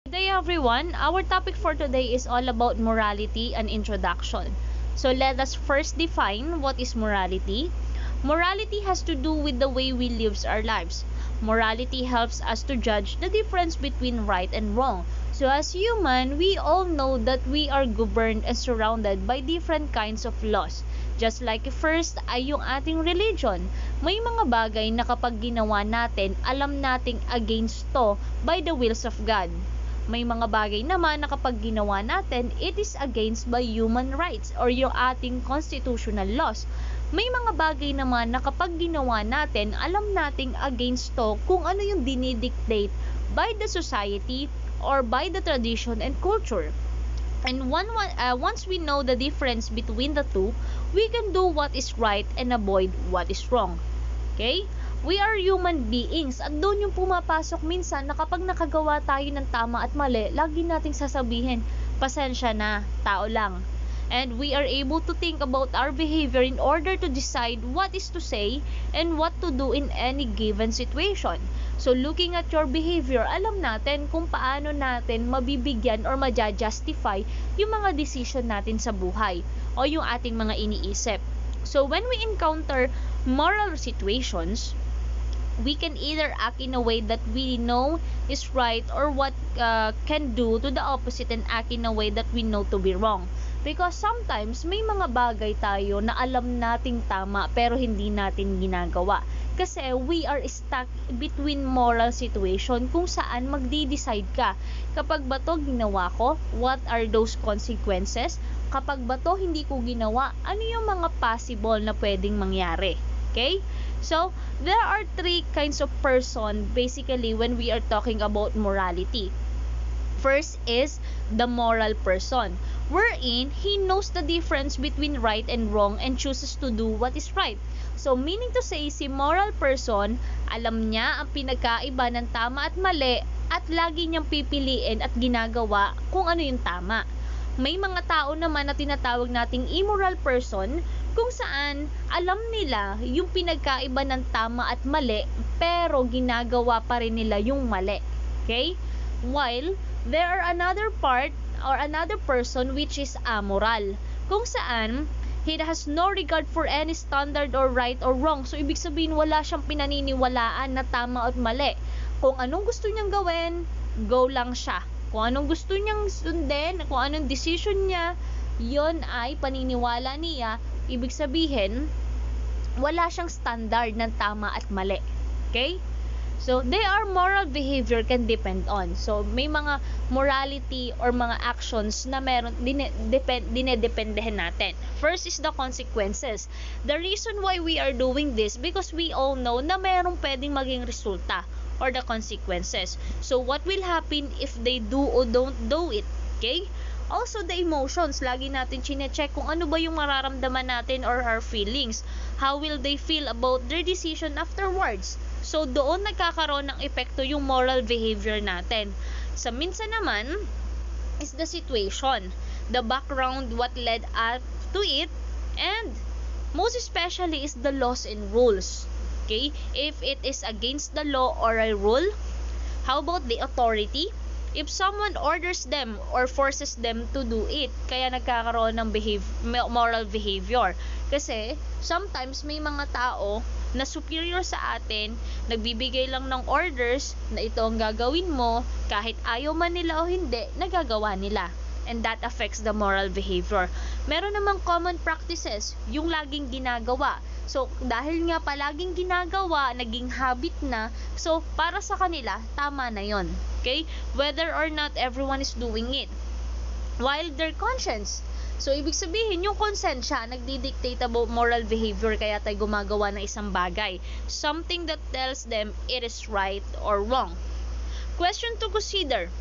Good day everyone. Our topic for today is all about morality and introduction. So let us first define what is morality. Morality has to do with the way we live our lives. Morality helps us to judge the difference between right and wrong. So as human, we all know that we are governed and surrounded by different kinds of laws. Just like first ay yung ating religion. May mga bagay na kapag ginawa natin, alam nating against to by the wills of God. May mga bagay naman na kapag ginawa natin, it is against by human rights or yung ating constitutional laws. May mga bagay naman na kapag ginawa natin, alam nating against to kung ano yung dinidictate by the society or by the tradition and culture. And once we know the difference between the two, we can do what is right and avoid what is wrong. Okay? We are human beings at doon yung pumapasok minsan na kapag nakagawa tayo ng tama at mali, lagi nating sasabihin, pasensya na, tao lang. And we are able to think about our behavior in order to decide what is to say and what to do in any given situation. So looking at your behavior, alam natin kung paano natin mabibigyan or ma-justify yung mga decision natin sa buhay o yung ating mga iniisip. So when we encounter moral situations, we can either act in a way that we know is right or what can do to the opposite and act in a way that we know to be wrong. Because sometimes may mga bagay tayo na alam nating tama pero hindi natin ginagawa. Kasi we are stuck between moral situation kung saan magdi-decide ka. Kapag ba to ginawa ko, what are those consequences? Kapag ba to hindi ko ginawa, ano yung mga possible na pwedeng mangyari? Okay? So, there are three kinds of person basically when we are talking about morality. First is the moral person, wherein he knows the difference between right and wrong and chooses to do what is right. So, meaning to say, si moral person, alam niya ang pinagkaiba ng tama at mali at lagi niyang pipiliin at ginagawa kung ano yung tama. May mga tao naman na tinatawag nating immoral person kung saan alam nila yung pinagkaiba ng tama at mali pero ginagawa pa rin nila yung mali. Okay? While there are another part or another person which is amoral kung saan he has no regard for any standard or right or wrong. So ibig sabihin wala siyang pinaniniwalaan na tama at mali. Kung anong gusto niyang gawin, go lang siya. Kung anong gusto niyang sundin, kung anong decision niya, yon ay paniniwala niya. Ibig sabihin, wala siyang standard ng tama at mali. Okay? So, their moral behavior can depend on. So, may mga morality or mga actions na meron dinedependehan natin. First is the consequences. The reason why we are doing this because we all know na merong pwedeng maging resulta or the consequences. So, what will happen if they do or don't do it? Okay? Also, the emotions. Lagi natin chine-check kung ano ba yung mararamdaman natin or our feelings. How will they feel about their decision afterwards? So, doon nagkakaroon ng epekto yung moral behavior natin. Sa minsan naman, is the situation, the background, what led up to it, and most especially is the laws and rules. Okay? If it is against the law or a rule, how about the authority? If someone orders them or forces them to do it, kaya nagkakaroon ng moral behavior. Kasi, sometimes may mga tao na superior sa atin, nagbibigay lang ng orders na ito ang gagawin mo, kahit ayaw man nila o hindi, nagagawa nila. And that affects the moral behavior. Meron namang common practices, yung laging ginagawa. So, dahil nga palaging ginagawa, naging habit na, so, para sa kanila, tama na yon. Okay? Whether or not everyone is doing it. While their conscience, so, ibig sabihin, yung konsensya, nagdi-dictate about moral behavior kaya tayo gumagawa ng isang bagay. Something that tells them it is right or wrong. Question to consider.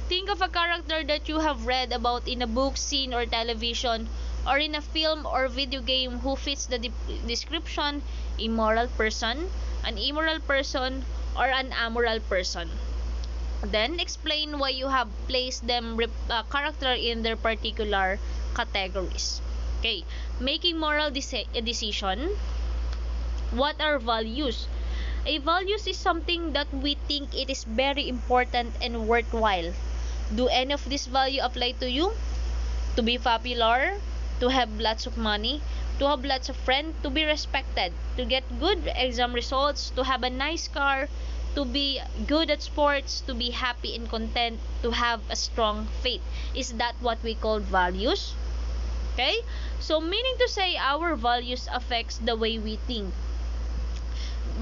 Think of a character that you have read about in a book, scene, or television, or in a film or video game who fits the description, immoral person, an immoral person, or an amoral person. Then, explain why you have placed them character in their particular categories. Okay, making moral decision. What are values? A values is something that we think it is very important and worthwhile. Do any of this value apply to you? To be popular, to have lots of money, to have lots of friends, to be respected, to get good exam results, to have a nice car, to be good at sports, to be happy and content, to have a strong faith. Is that what we call values? Okay? So meaning to say, our values affects the way we think,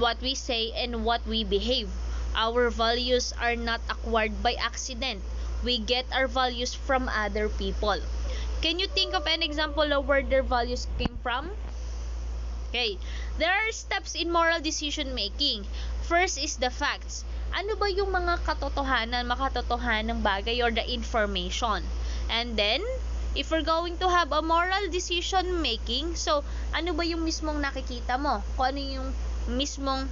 what we say, and what we behave. Our values are not acquired by accident. We get our values from other people. Can you think of an example of where their values came from? Okay. There are steps in moral decision making. First is the facts. Ano ba yung mga makatotohanan ng bagay or the information? And then, if we're going to have a moral decision making, so ano ba yung mismong nakikita mo? Kung ano yung mismong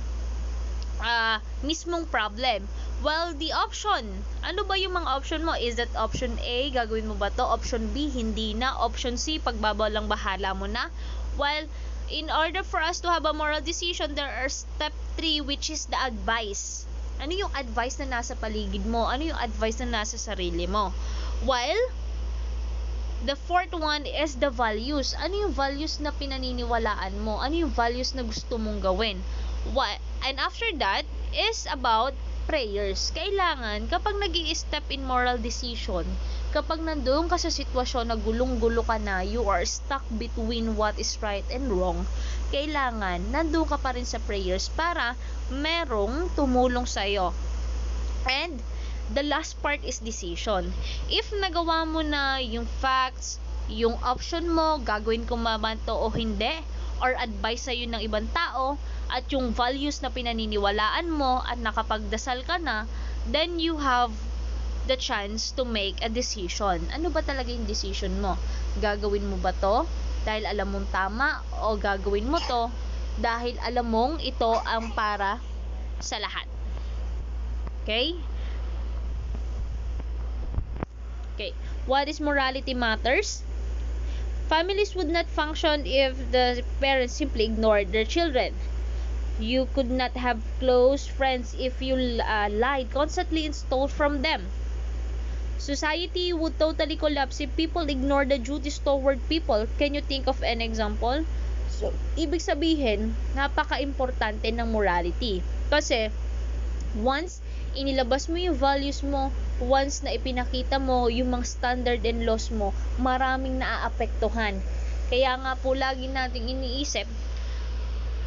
problem? Well, the option. Ano ba yung mga option mo? Is that option A, gagawin mo ba to? Option B, hindi na. Option C, pagbabalang bahala mo na. Well, in order for us to have a moral decision, there are step 3, which is the advice. Ano yung advice na nasa paligid mo? Ano yung advice na nasa sarili mo? While the fourth one is the values. Ano yung values na pinaniniwalaan mo? Ano yung values na gusto mong gawin? And after that is about prayers. Kailangan, kapag nag-i-step in moral decision, kapag nandoon ka sa sitwasyon na gulong-gulo ka na, you are stuck between what is right and wrong, kailangan, nandoon ka pa rin sa prayers para merong tumulong sa'yo. And the last part is decision. If nagawa mo na yung facts, yung option mo, gagawin ko man to o hindi, or advice sa'yo ng ibang tao, at yung values na pinaniniwalaan mo, at nakapagdasal ka na, then you have the chance to make a decision. Ano ba talaga yung decision mo? Gagawin mo ba to dahil alam mong tama, o gagawin mo to dahil alam mong ito ang para sa lahat? Okay? Okay. What is morality matters? Families would not function if the parents simply ignored their children. You could not have close friends if you lied constantly and stole from them. Society would totally collapse if people ignore the duties toward people. Can you think of an example? So, ibig sabihin, napaka-importante ng morality. Kasi, once inilabas mo yung values mo, once na ipinakita mo yung mga standard and laws mo, maraming naaapektuhan. Kaya nga po lagi nating iniisip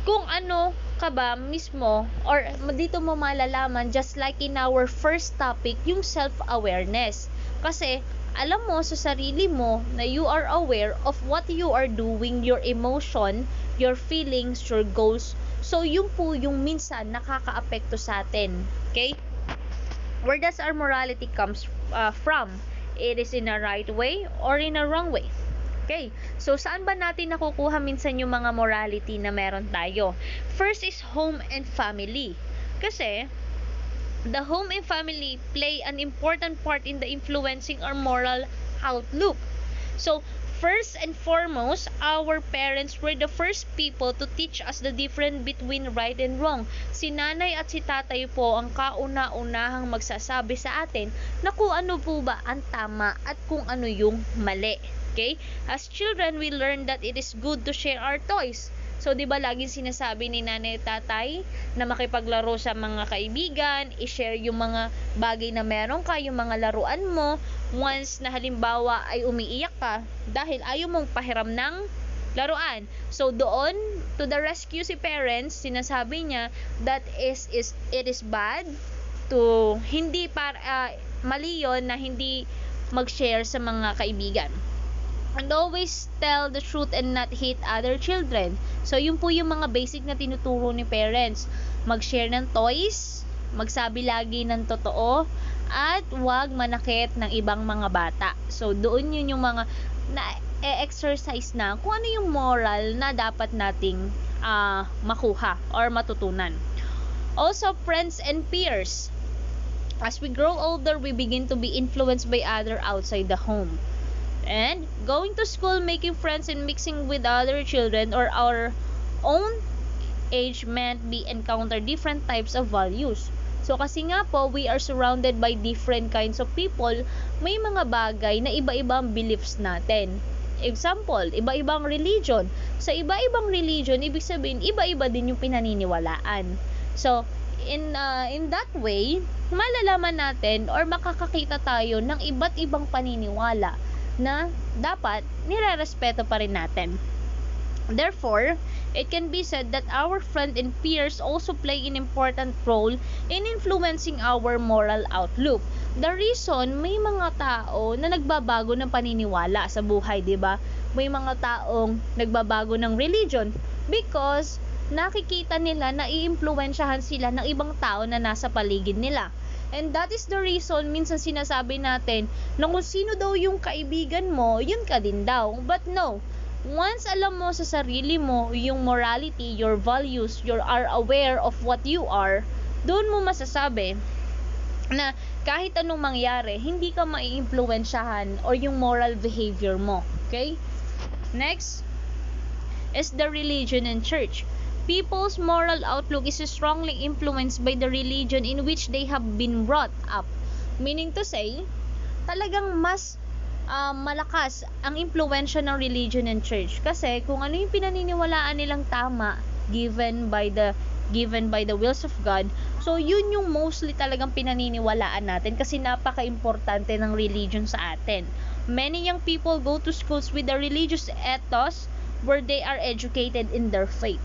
kung ano ka ba mismo, or dito mo malalaman, just like in our first topic, yung self-awareness. Kasi alam mo sa sarili mo na you are aware of what you are doing, your emotion, your feelings, your goals. So yung po yung minsan nakakaapekto sa atin. Okay? Where does our morality comes from? It is in a right way or in a wrong way. Okay, so saan ba natin nakukuha minsan yung mga morality na meron tayo? First is home and family. Kasi, the home and family play an important part in the influencing our moral outlook. So, first and foremost, our parents were the first people to teach us the difference between right and wrong. Si nanay at si tatay po ang kauna-unahang magsasabi sa atin na kung ano po ba ang tama at kung ano yung mali. Okay? As children, we learn that it is good to share our toys. So, di ba laging sinasabi ni nanay at tatay na makipaglaro sa mga kaibigan, i-share yung mga bagay na meron ka, yung mga laruan mo, once na halimbawa ay umiiyak ka dahil ayaw mong pahiram ng laruan. So, doon, to the rescue si parents, sinasabi niya that it is bad to hindi mali yun na hindi mag-share sa mga kaibigan. And always tell the truth and not hate other children. So, yun po yung mga basic na tinuturo ni parents. Mag-share ng toys, magsabi lagi ng totoo, at huwag manakit ng ibang mga bata. So, doon yun yung mga na-exercise na kung ano yung moral na dapat nating makuha or matutunan. Also, friends and peers. As we grow older, we begin to be influenced by others outside the home. And going to school, making friends, and mixing with other children or our own age meant we encounter different types of values. So kasi nga po, we are surrounded by different kinds of people. May mga bagay na iba-ibang beliefs natin. Example, iba-ibang religion. Sa iba-ibang religion, ibig sabihin, iba-iba din yung pinaniniwalaan. So, in that way, malalaman natin or makakakita tayo ng iba't ibang paniniwala na dapat nirerespeto pa rin natin. Therefore, it can be said that our friends and peers also play an important role in influencing our moral outlook. The reason, may mga tao na nagbabago ng paniniwala sa buhay, di ba? May mga taong nagbabago ng religion because nakikita nila na iimpluwensyahan sila ng ibang tao na nasa paligid nila. And that is the reason, minsan sinasabi natin na kung sino daw yung kaibigan mo, yun ka din daw. But no, once alam mo sa sarili mo yung morality, your values, you are aware of what you are, doon mo masasabi na kahit anong mangyari, hindi ka maiimpluwensyahan or yung moral behavior mo. Okay? Next is the religion and church. People's moral outlook is strongly influenced by the religion in which they have been brought up. Meaning to say, talagang mas malakas ang impluwensya ng religion and church. Kasi kung ano yung pinaniniwalaan nilang tama, given by the wills of God, so yun yung mostly talagang pinaniniwalaan natin kasi napaka-importante ng religion sa atin. Many young people go to schools with a religious ethos where they are educated in their faith.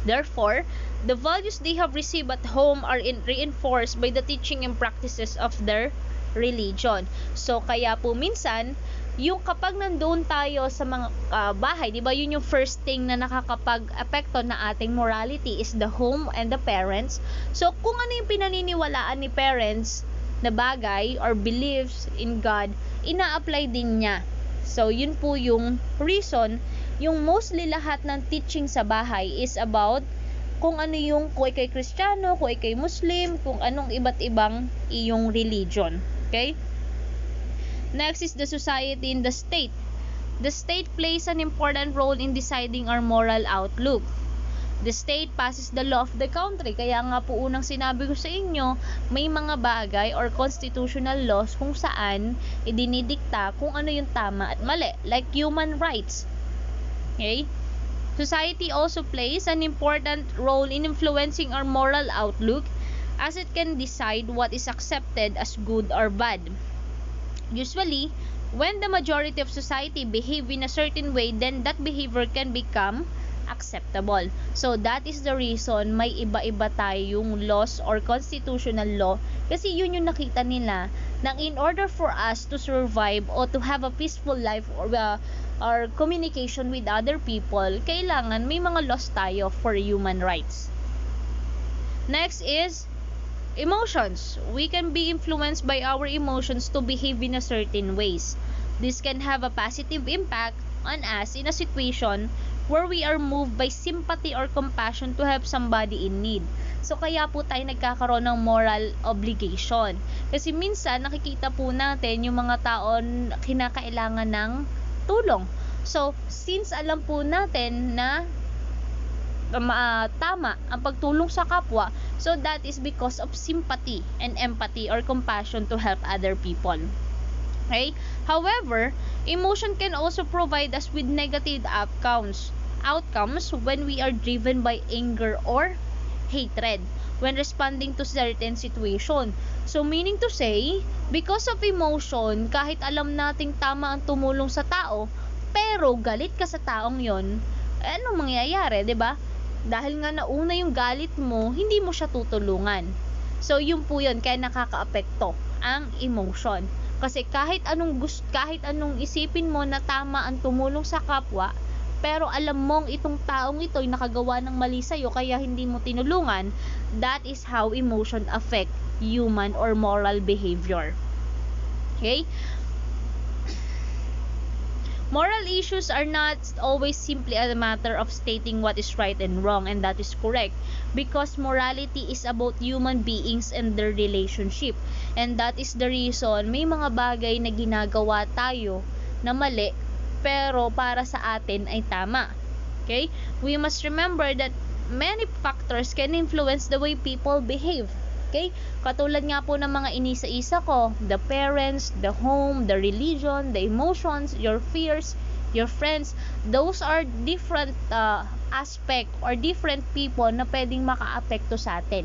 Therefore, the values they have received at home are reinforced by the teaching and practices of their religion. So, kaya po minsan, yung kapag nandoon tayo sa mga bahay, di ba yun yung first thing na nakakapag-apekto na ating morality is the home and the parents. So, kung ano yung pinaniniwalaan ni parents na bagay or beliefs in God, ina-apply din niya. So, yun po yung reason, yung mostly lahat ng teaching sa bahay is about kung ano yung, kung ikay Kristiyano, kung ikay Muslim, kung anong iba't ibang iyong religion. Okay? Next is the society and the state. The state plays an important role in deciding our moral outlook. The state passes the law of the country. Kaya nga po unang sinabi ko sa inyo, may mga bagay or constitutional laws kung saan idinidikta kung ano yung tama at mali. Like human rights. Okay? Society also plays an important role in influencing our moral outlook as it can decide what is accepted as good or bad. Usually, when the majority of society behave in a certain way, then that behavior can become acceptable. So, that is the reason may iba-iba tayong laws or constitutional law kasi yun yung nakita nila na in order for us to survive or to have a peaceful life or communication with other people, kailangan may mga laws tayo for human rights. Next is emotions. We can be influenced by our emotions to behave in a certain ways. This can have a positive impact on us in a situation where we are moved by sympathy or compassion to help somebody in need. So, kaya po tayo nagkakaroon ng moral obligation. Kasi minsan, nakikita po natin yung mga tao kinakailangan ng tulong. So, since alam po natin na tama ang pagtulong sa kapwa, so that is because of sympathy and empathy or compassion to help other people. Okay? However, emotion can also provide us with negative outcomes when we are driven by anger or hatred when responding to certain situation. So, meaning to say, because of emotion, kahit alam nating tama ang tumulong sa tao, pero galit ka sa taong yon, anong mangyayari, 'di ba? Dahil nga nauna yung galit mo, hindi mo siya tutulungan. So, yun po yun, kaya nakakaapekto ang emotion. Kasi kahit anong isipin mo na tama ang tumulong sa kapwa, pero alam mong itong taong ito ay nakagawa ng mali sa'yo kaya hindi mo tinulungan, that is how emotion affect human or moral behavior. Okay? Moral issues are not always simply a matter of stating what is right and wrong, and that is correct, because morality is about human beings and their relationship, and that is the reason may mga bagay na ginagawa tayo na mali pero para sa atin ay tama. Okay? We must remember that many factors can influence the way people behave. Okay? Katulad nga po ng mga inisa-isa ko, the parents, the home, the religion, the emotions, your fears, your friends, those are different aspect or different people na pwedeng maka-apekto sa atin.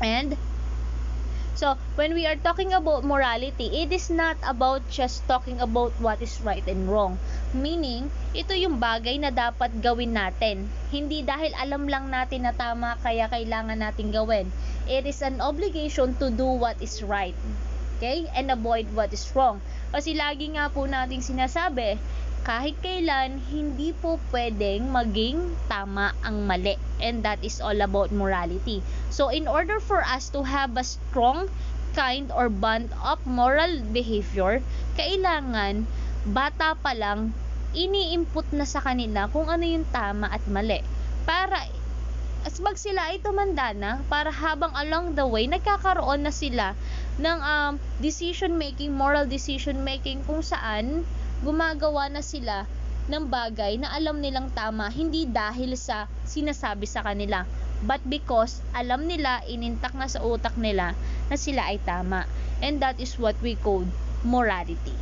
And so, when we are talking about morality, it is not about just talking about what is right and wrong. Meaning, ito yung bagay na dapat gawin natin. Hindi dahil alam lang natin na tama kaya kailangan natin gawin. It is an obligation to do what is right. Okay? And avoid what is wrong. Kasi lagi nga po nating sinasabi, kahit kailan, hindi po pwedeng maging tama ang mali. And that is all about morality. So, in order for us to have a strong kind or bond of moral behavior, kailangan, bata pa lang, ini-input na sa kanila kung ano yung tama at mali. Para, asbag sila ay tumanda na, para habang along the way, nagkakaroon na sila ng decision making, moral decision making, kung saan gumagawa na sila ng bagay na alam nilang tama, hindi dahil sa sinasabi sa kanila, but because alam nila, inintak na sa utak nila na sila ay tama. And that is what we call morality.